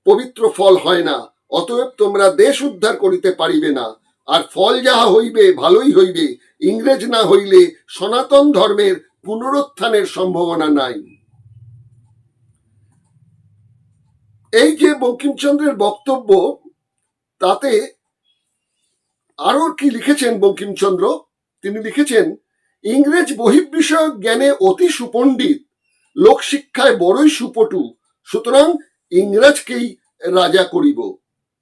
পবিত্র ফল হয় না, অতএব তোমরা দেশ উদ্ধার করিতে পারিবে না। আর ফল যাহা হইবে ভালোই হইবে, ইংরেজ না হইলে সনাতন ধর্মের পুনরুত্থানের সম্ভাবনা নাই। এই যে বঙ্কিমচন্দ্রের বক্তব্য, তাতে আরো কি লিখেছেন বঙ্কিমচন্দ্র? তিনি লিখেছেন, ইংরেজ বহির্বিষয়ক জ্ঞানে অতি সুপণ্ডিত, লোকশিক্ষায় বড়ই সুপটু, সুতরাং ইংরেজকেই রাজা করিব।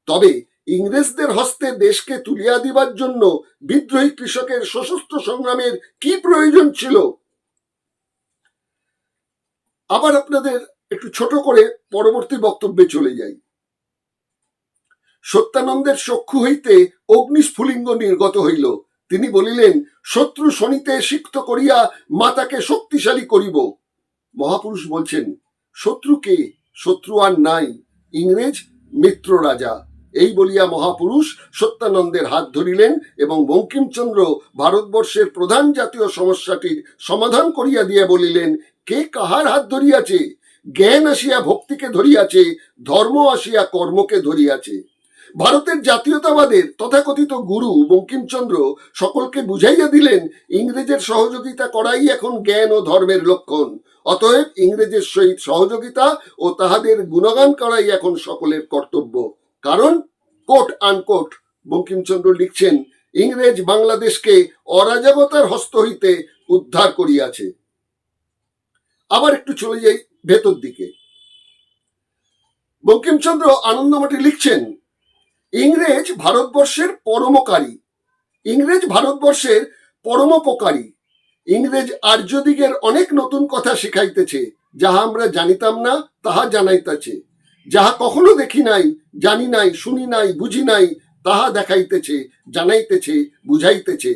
তবে ইংরেজদের হস্তে দেশকে তুলিয়া দিবার জন্য বিদ্রোহী কৃষকের সশস্ত্র সংগ্রামের কি প্রয়োজন ছিল? আবার আপনাদের একটু ছোট করে পরবর্তী বক্তব্যে চলে যাই। সত্যানন্দের চক্ষু হইতে অগ্নিস্ফুলিঙ্গ নির্গত হইল। তিনি বলিলেন, শত্রু শনিতে সিক্ত করিয়া মাতাকে শক্তিশালী করিব। মহাপুরুষ বলছেন, শত্রু কে? শত্রু আর নাই, ইংরেজ মিত্র রাজা। এই বলিয়া মহাপুরুষ সত্যানন্দের হাত ধরিলেন এবং বঙ্কিমচন্দ্র ভারতবর্ষের প্রধান জাতীয় সমস্যাটির সমাধান করিয়া দিয়ে বলিলেন, কে কাহার হাত ধরিয়াছে? জ্ঞান আসিয়া ভক্তিকে ধরিয়াছে, ধর্ম আসিয়া কর্মকে ধরিয়াছে। ভারতের জাতীয়তাবাদের তথাকথিত গুরু বঙ্কিমচন্দ্র সকলকে বুঝাইয়া দিলেন, ইংরেজের সহযোগিতা করাই এখন জ্ঞান ও ধর্মের লক্ষণ। অতএব ইংরেজের সহিত সহযোগিতা ও তাহাদের গুণগান করাই এখন সকলের কর্তব্য। কারণ কোট আনকোট বঙ্কিমচন্দ্র লিখছেন, ইংরেজ বাংলাদেশকে অরাজকতার হস্ত হইতে উদ্ধার করিয়াছে। আবার একটু চলে যাই ভেতর দিকে। বঙ্কিমচন্দ্র আনন্দমঠে লিখছেন, ইংরেজ ভারতবর্ষের পরমকারী, ইংরেজ ভারতবর্ষের পরমোপকারী। ইংরেজ আর্যদিগের অনেক নতুন কথা শিখাইতেছে, যাহা আমরা জানিতাম না তাহা জানাইতেছে, যাহা কখনো দেখি নাই, জানি নাই, শুনি নাই, বুঝি নাই, তাহা দেখাইতেছে, জানাইতেছে, বুঝাইতেছে।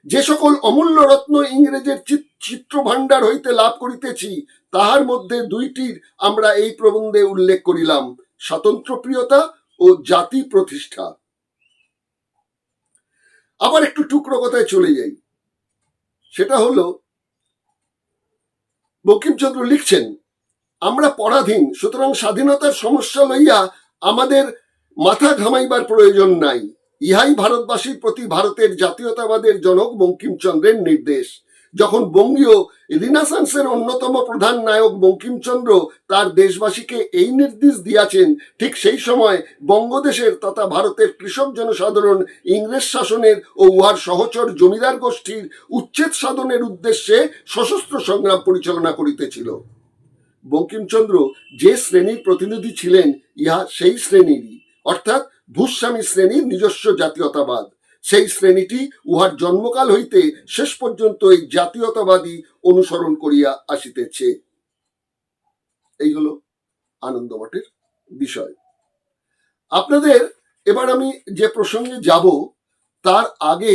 যে সকল অমূল্য রত্ন ইংরেজের চিত্র ভাণ্ডার হইতে লাভ করিতেছি, তাহার মধ্যে দুইটির আমরা এই প্রবন্ধে উল্লেখ করিলাম, স্বাতন্ত্র্যপ্রিয়তা ও জাতি প্রতিষ্ঠা। আবার একটু টুকরো কথায় চলে যাই। সেটা হলো, বঙ্কিমচন্দ্র লিখছেন, আমরা পরাধীন, সুতরাং স্বাধীনতার সমস্যা লইয়া আমাদের মাথা ঘামাইবার প্রয়োজন নাই। ইহাই ভারতবাসীর প্রতি ভারতের জাতীয়তাবাদের জনক বঙ্কিমচন্দ্রের নির্দেশ। যখন বঙ্গীয় রিনাসান্সের অন্যতম প্রধান নায়ক বঙ্কিমচন্দ্র তার দেশবাসীকে এই নির্দেশ দিয়াছেন, ঠিক সেই সময় বঙ্গদেশের তথা ভারতের কৃষক জনসাধারণ ইংরেজ শাসনের ও উহার সহচর জমিদার গোষ্ঠীর উচ্ছেদ সাধনের উদ্দেশ্যে সশস্ত্র সংগ্রাম পরিচালনা করিতেছিল। বঙ্কিমচন্দ্র যে শ্রেণীর প্রতিনিধি ছিলেন, ইহা সেই শ্রেণীরই, অর্থাৎ ভূস্বামী শ্রেণীর নিজস্ব জাতীয়তাবাদ। সেই শ্রেণীটি উহার জন্মকাল হইতে শেষ পর্যন্ত এই জাতীয়তাবাদী অনুসরণ করিয়া আসিতেছে। এই হলো আনন্দমঠের বিষয়। আপনাদের এবার আমি যে প্রসঙ্গে যাব তার আগে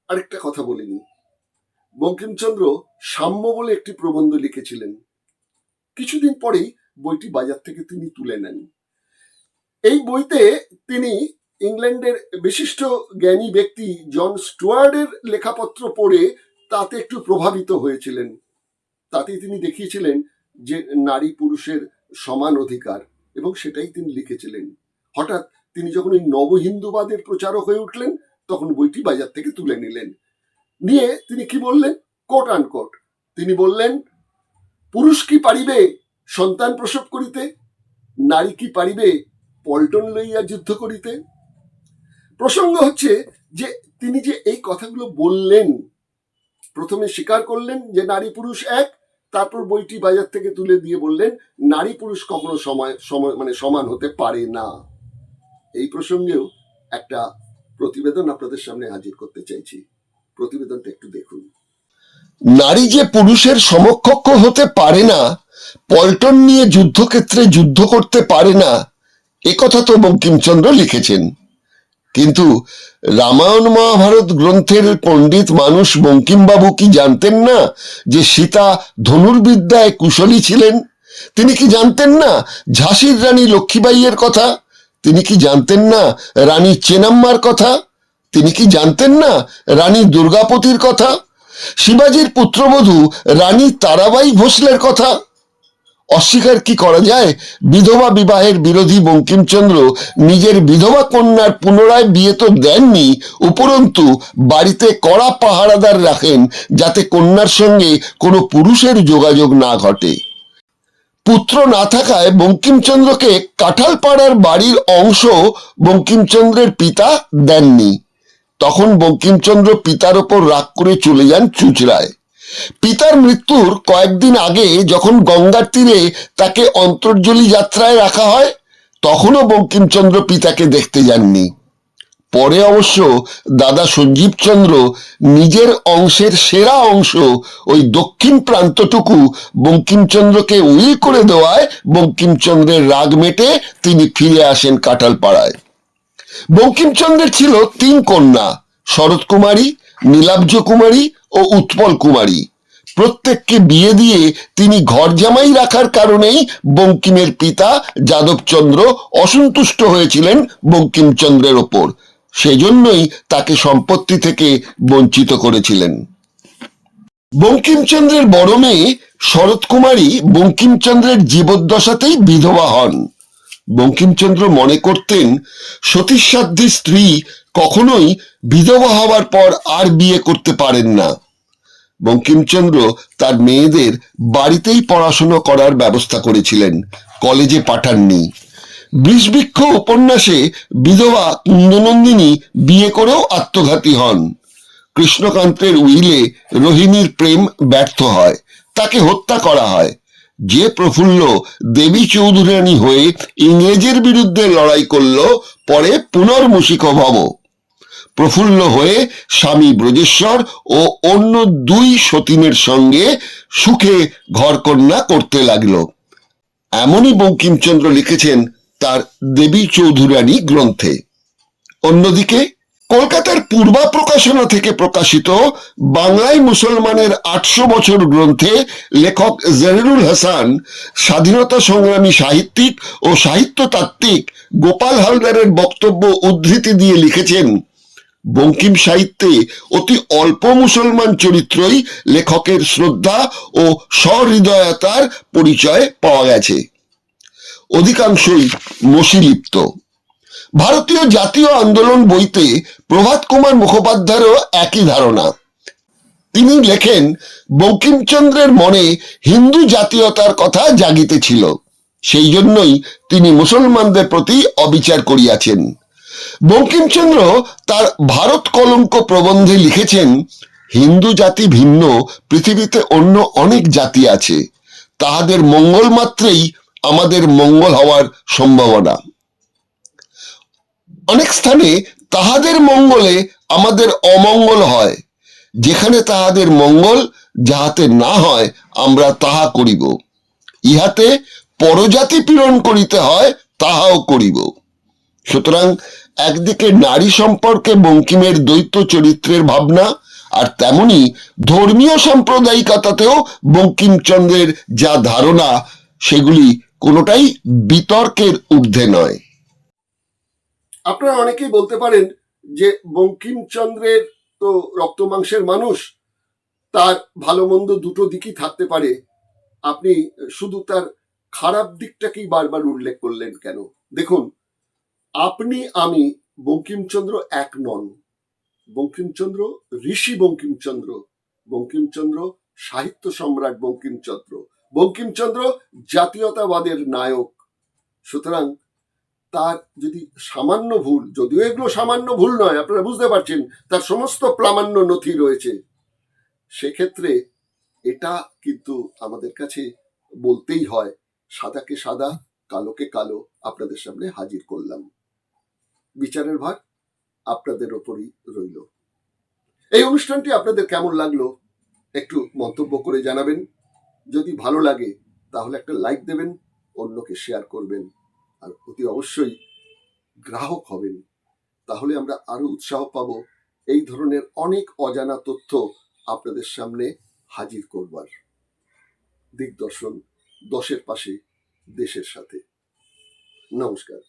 আরেকটা কথা বলিনি। বঙ্কিমচন্দ্র সাম্য বলে একটি প্রবন্ধ লিখেছিলেন। কিছুদিন পরেই বইটি বাজার থেকে তিনি তুলে নেন। এই বইতে তিনি ইংল্যান্ডের বিশিষ্ট জ্ঞানী ব্যক্তি জন স্টুয়ার্ডের লেখাপত্র পড়ে তাতে একটু প্রভাবিত হয়েছিলেন। তাতে তিনি দেখিয়েছিলেন যে নারী পুরুষের সমান অধিকার, এবং সেটাই তিনি লিখেছিলেন। হঠাৎ তিনি যখন এই নবহিন্দুবাদের প্রচারক হয়ে উঠলেন, তখন বইটি বাজার থেকে তুলে নিলেন। নিয়ে তিনি কি বললেন, কোট আনকোট, তিনি বললেন, পুরুষ কি পারিবে সন্তান প্রসব করিতে, নারী কি পারিবে পল্টন লইয়া যুদ্ধ করিতে। প্রসঙ্গ হচ্ছে যে তিনি যে এই কথাগুলো বললেন, প্রথমে স্বীকার করলেন যে নারী পুরুষ এক, তারপর বইটি বাজার থেকে তুলে দিয়ে বললেন নারী পুরুষ কখনো সমান হতে পারে না। এই প্রসঙ্গেও একটা প্রতিবেদন আপনাদের সামনে হাজির করতে চাইছি। প্রতিবেদনটা একটু দেখুন। নারী যে পুরুষের সমকক্ষ হতে পারে না, পল্টন নিয়ে যুদ্ধক্ষেত্রে যুদ্ধ করতে পারে না, একথা তো বঙ্কিমচন্দ্র লিখেছেন। কিন্তু রামায়ণ মহাভারত গ্রন্থের পণ্ডিত মানুষ বঙ্কিমবাবু কি জানতেন না যে সীতা ধনুর্বিদ্যায় কুশলী ছিলেন? তিনি কি জানতেন না ঝাঁসির রানী লক্ষ্মীবাইয়ের কথা? তিনি কি জানতেন না রানী চেনাম্মার কথা? তিনি কি জানতেন না রানী দুর্গাপতির কথা? শিবাজির পুত্রবধূ রানী তারাবাই ভোসলের কথা? অস্বীকার কি করা যায়? বিধবা বিবাহের বিরোধী বঙ্কিমচন্দ্র নিজের বিধবা কন্যার পুনরায় বিয়ে তো দেননি, উপরন্তু বাড়িতে কড়া পাহারাদার রাখেন যাতে কন্যার সঙ্গে কোনো পুরুষের যোগাযোগ না ঘটে। পুত্র না থাকায় বঙ্কিমচন্দ্রকে কাঁঠালপাড়ার বাড়ির অংশ বঙ্কিমচন্দ্রের পিতা দেননি। তখন বঙ্কিমচন্দ্র পিতার ওপর রাগ করে চলে যান চুঁচড়ায়। পিতার মৃত্যুর কয়েকদিন আগে যখন গঙ্গার তীরে তাকে অন্তর্জলী যাত্রায় রাখা হয়, তখনও বঙ্কিমচন্দ্র পিতাকে দেখতে যাননি। পরে অবশ্য দাদা সঞ্জীবচন্দ্র নিজের অংশের সেরা অংশ ওই দক্ষিণ প্রান্তটুকু বঙ্কিমচন্দ্রকে উইল করে দেওয়ায় বঙ্কিমচন্দ্রের রাগ মেটে তিনি ফিরে আসেন কাঁঠালপাড়ায়। বঙ্কিমচন্দ্রের ছিল 3 কন্যা, শরৎ কুমারী, নীলাব্জ কুমারী ও উৎপল কুমারী। প্রত্যেককে বিয়ে দিয়ে তিনি ঘর জামাই রাখার কারণেই বঙ্কিমের পিতা যাদবচন্দ্র অসন্তুষ্ট হয়েছিলেন বঙ্কিমচন্দ্রের ওপর, সেজন্যই তাকে সম্পত্তি থেকে বঞ্চিত করেছিলেন। বঙ্কিমচন্দ্রের বড় মেয়ে শরৎ কুমারী বঙ্কিমচন্দ্রের জীবদ্দশাতেই বিধবা হন। বঙ্কিমচন্দ্র মনে করতেন সতীসাধ্যী স্ত্রী কখনোই বিধবা হওয়ার পর আর বিয়ে করতে পারেন না। বঙ্কিমচন্দ্র তার মেয়েদের বাড়িতেই পড়াশোনা করার ব্যবস্থা করেছিলেন, কলেজে পাঠাননি। বিষবৃক্ষ উপন্যাসে বিধবা কুন্দনন্দিনী বিয়ে করেও আত্মঘাতী হন। কৃষ্ণকান্তের উইলে রোহিণীর প্রেম ব্যর্থ হয়, তাকে হত্যা করা হয়। যে প্রফুল্ল দেবী চৌধুরানী হয়ে ইংরেজের বিরুদ্ধে লড়াই করল, পরে পুনর্মূষিক ভব। প্রফুল্ল হয়ে স্বামী ব্রজেশ্বর ও অন্য 2 সতীনের সঙ্গে সুখে ঘরকন্যা করতে লাগল। এমনই বঙ্কিমচন্দ্র লিখেছেন তার দেবী চৌধুরানী গ্রন্থে। অন্যদিকে কলকাতার পূর্বা প্রকাশনা থেকে প্রকাশিত বাংলায় মুসলমানের 800 বছর গ্রন্থে লেখক জহিরুল হাসান স্বাধীনতা সংগ্রামী সাহিত্যিক ও সাহিত্যতাত্ত্বিক গোপাল হালদারের বক্তব্য উদ্ধৃতি দিয়ে লিখেছেন, বঙ্কিম সাহিত্যে অতি অল্প মুসলমান চরিত্রই লেখকের শ্রদ্ধা ও সহৃদয়তার পরিচয় পাওয়া গেছে, অধিকাংশই মসিলিপ্ত। ভারতীয় জাতীয় আন্দোলন বইতে প্রভাত কুমার মুখোপাধ্যায়েরও একই ধারণা। তিনি লেখেন, বঙ্কিমচন্দ্রের মনে হিন্দু জাতীয়তার কথা জাগিতেছিল, সেই জন্যই তিনি মুসলমানদের প্রতি অবিচার করিয়াছেন। বঙ্কিমচন্দ্র তার ভারত কলঙ্ক প্রবন্ধে লিখেছেন, হিন্দু জাতি ভিন্ন পৃথিবীতে অন্য অনেক জাতি আছে, তাহাদের মঙ্গল মাত্রেই আমাদের মঙ্গল হওয়ার সম্ভাবনা। অনেক স্থানে তাহাদের মঙ্গলে আমাদের অমঙ্গল হয়, যেখানে তাহাদের মঙ্গল যাহাতে না হয় আমরা তাহা করিব, ইহাতে পরজাতি পীড়ন করিতে হয় তাহাও করিব। সুতরাং একদিকে নারী সম্পর্কে বঙ্কিমের দ্বৈত চরিত্রের ভাবনা, আর তেমনি ধর্মীয় সাম্প্রদায়িকতাতেও বঙ্কিমচন্দ্রের যা ধারণা, সেগুলি কোনোটাই বিতর্কের ঊর্ধ্বে নয়। আপনারা অনেকেই বলতে পারেন যে বঙ্কিমচন্দ্রের তো রক্ত মাংসের মানুষ, তার ভালো মন্দ দুটো দিকই থাকতে পারে, আপনি শুধু তার খারাপ দিকটাকেই বারবার উল্লেখ করলেন কেন? দেখুন, আপনি আমি বঙ্কিমচন্দ্র এক নন। বঙ্কিমচন্দ্র ঋষি বঙ্কিমচন্দ্র, বঙ্কিমচন্দ্র সাহিত্য সম্রাট বঙ্কিমচন্দ্র, বঙ্কিমচন্দ্র জাতীয়তাবাদের নায়ক। সুতরাং তার যদি সামান্য ভুল, যদিও এগুলো সামান্য ভুল নয়, আপনারা বুঝতে পারছেন, তার সমস্ত প্রামাণ্য নথি রয়েছে, সেক্ষেত্রে এটা কিন্তু আমাদের কাছে বলতেই হয়, সাদাকে সাদা কালোকে কালো আপনাদের সামনে হাজির করলাম। বিচারের ভার আপনাদের ওপরই রইল। এই অনুষ্ঠানটি আপনাদের কেমন লাগলো একটু মন্তব্য করে জানাবেন। যদি ভালো লাগে তাহলে একটা লাইক দেবেন, অন্যকে শেয়ার করবেন, আর অতি অবশ্যই গ্রাহক হবেন। তাহলে আমরা আরো উৎসাহ পাবো এই ধরনের অনেক অজানা তথ্য আপনাদের সামনে হাজির করবার। দিগদর্শন, 10-এর পাশে, দেশের সাথে। নমস্কার।